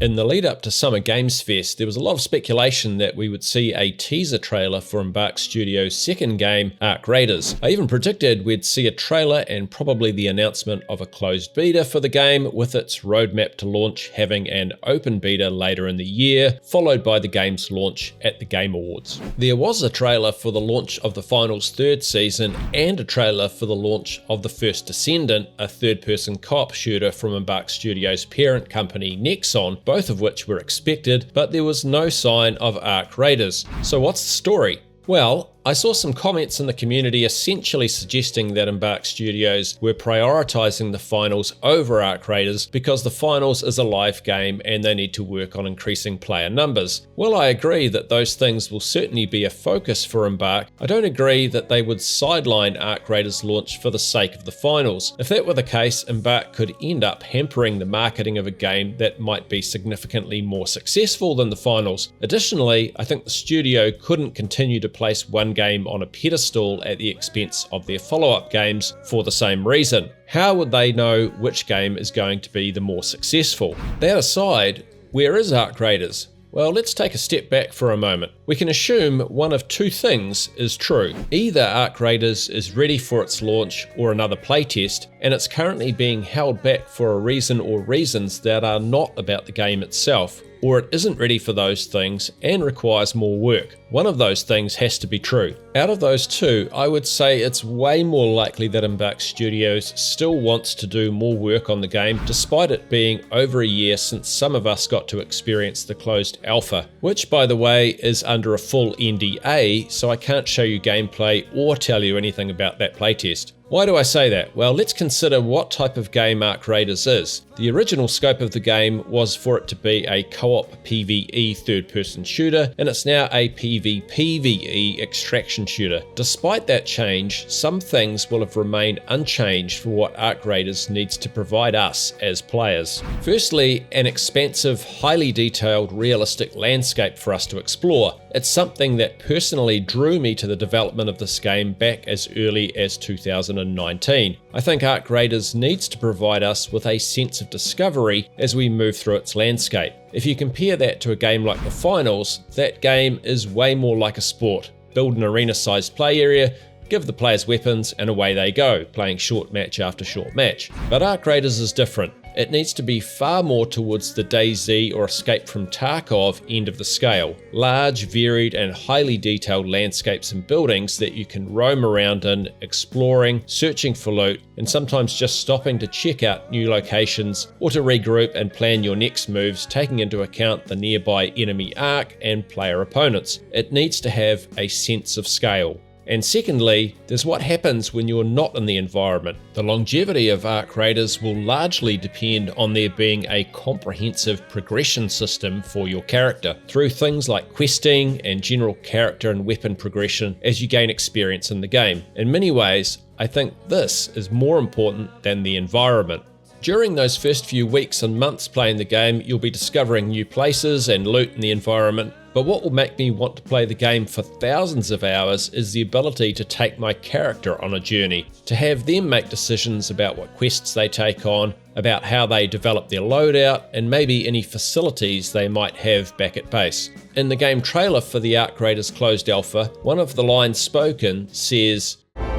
In the lead up to Summer Games Fest, there was a lot of speculation that we would see a teaser trailer for Embark Studios' second game, Ark Raiders. I even predicted we'd see a trailer and probably the announcement of a closed beta for the game, with its roadmap to launch having an open beta later in the year, followed by the game's launch at the Game Awards. There was a trailer for the launch of the final's third season and a trailer for the launch of The First Descendant, a third-person co-op shooter from Embark Studios' parent company Nexon, both of which were expected, but there was no sign of Ark Raiders. So what's the story? Well, I saw some comments in the community essentially suggesting that Embark Studios were prioritizing the finals over Ark Raiders because the finals is a live game and they need to work on increasing player numbers. Well, I agree that those things will certainly be a focus for Embark. I don't agree that they would sideline Ark Raiders launch for the sake of the finals. If that were the case, Embark could end up hampering the marketing of a game that might be significantly more successful than the finals. Additionally, I think the studio couldn't continue to place one game on a pedestal at the expense of their follow-up games for the same reason. How would they know which game is going to be the more successful? That aside, where is Ark Raiders? Well, let's take a step back for a moment. We can assume one of two things is true. Either Ark Raiders is ready for its launch or another playtest, and it's currently being held back for a reason or reasons that are not about the game itself, or it isn't ready for those things and requires more work. One of those things has to be true. Out of those two, I would say it's way more likely that Embark Studios still wants to do more work on the game, despite it being over a year since some of us got to experience the closed alpha, which, by the way, is under a full NDA, so I can't show you gameplay or tell you anything about that playtest. Why do I say that? Well, let's consider what type of game Ark Raiders is. The original scope of the game was for it to be a co-op PvE third-person shooter, and it's now a PvPvE extraction shooter. Despite that change, some things will have remained unchanged for what Ark Raiders needs to provide us as players. Firstly, an expansive, highly detailed, realistic landscape for us to explore. It's something that personally drew me to the development of this game back as early as 2019. I think Ark Raiders needs to provide us with a sense of discovery as we move through its landscape. If you compare that to a game like the finals, that game is way more like a sport. Build an arena-sized play area, give the players weapons, and away they go, playing short match after short match. But Ark Raiders is different. It needs to be far more towards the DayZ or Escape from Tarkov end of the scale. Large, varied, and highly detailed landscapes and buildings that you can roam around in, exploring, searching for loot, and sometimes just stopping to check out new locations or to regroup and plan your next moves, taking into account the nearby enemy arc and player opponents. It needs to have a sense of scale. And secondly, there's what happens when you're not in the environment. The longevity of Ark Raiders will largely depend on there being a comprehensive progression system for your character, through things like questing and general character and weapon progression as you gain experience in the game. In many ways, I think this is more important than the environment. During those first few weeks and months playing the game, you'll be discovering new places and loot in the environment. But what will make me want to play the game for thousands of hours is the ability to take my character on a journey, to have them make decisions about what quests they take on, about how they develop their loadout, and maybe any facilities they might have back at base. In the game trailer for the Ark Raiders closed alpha, one of the lines spoken says,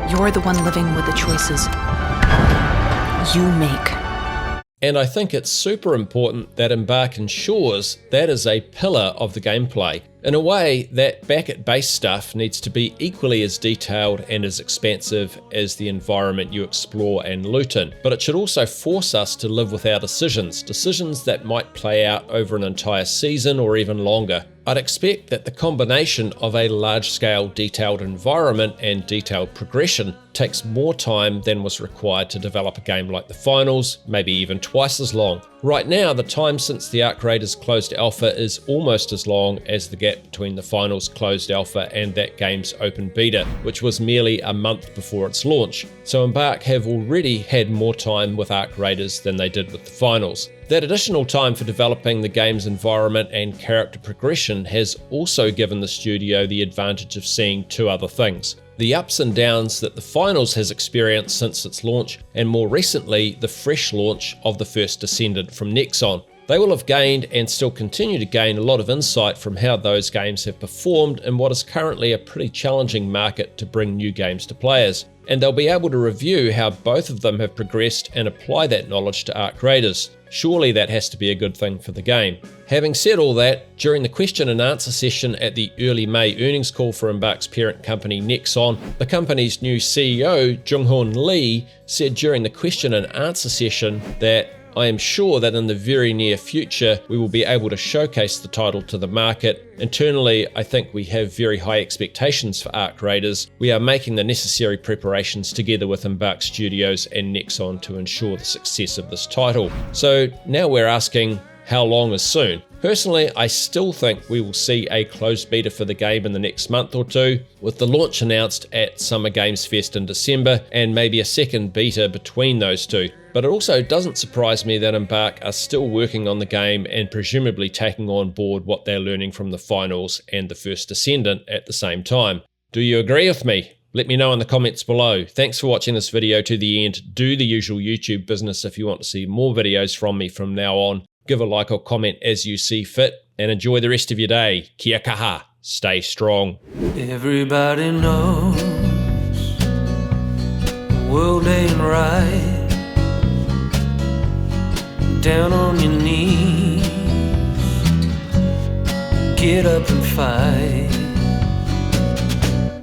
"You're the one living with the choices you make." And I think it's super important that Embark ensures that is a pillar of the gameplay. In a way, that back-at-base stuff needs to be equally as detailed and as expansive as the environment you explore and loot in. But it should also force us to live with our decisions that might play out over an entire season or even longer. I'd expect that the combination of a large-scale detailed environment and detailed progression takes more time than was required to develop a game like the finals, maybe even twice as long. Right now, the time since the Ark Raiders closed alpha is almost as long as the gap between the finals closed alpha and that game's open beta, which was merely a month before its launch. So Embark have already had more time with Ark Raiders than they did with the finals. That additional time for developing the game's environment and character progression has also given the studio the advantage of seeing two other things: the ups and downs that the finals has experienced since its launch, and more recently, the fresh launch of The First Descendant from Nexon. They will have gained and still continue to gain a lot of insight from how those games have performed in what is currently a pretty challenging market to bring new games to players. And they'll be able to review how both of them have progressed and apply that knowledge to Arc Raiders. Surely that has to be a good thing for the game. Having said all that, during the question and answer session at the early May earnings call for Embark's parent company Nexon, the company's new CEO, Jung-Hoon Lee, said during the question and answer session that I am sure that in the very near future we will be able to showcase the title to the market. Internally, I think we have very high expectations for Arc Raiders. We are making the necessary preparations together with Embark Studios and Nexon to ensure the success of this title. So now we're asking, how long is soon? Personally, I still think we will see a closed beta for the game in the next month or two, with the launch announced at Summer Games Fest in December and maybe a second beta between those two. But it also doesn't surprise me that Embark are still working on the game and presumably taking on board what they're learning from the finals and the first Descendant at the same time. Do you agree with me? Let me know in the comments below. Thanks for watching this video to the end. Do the usual YouTube business if you want to see more videos from me from now on. Give a like or comment as you see fit, and enjoy the rest of your day. Kia kaha. Stay strong. Everybody knows the world ain't right. Down on your knees, get up and fight.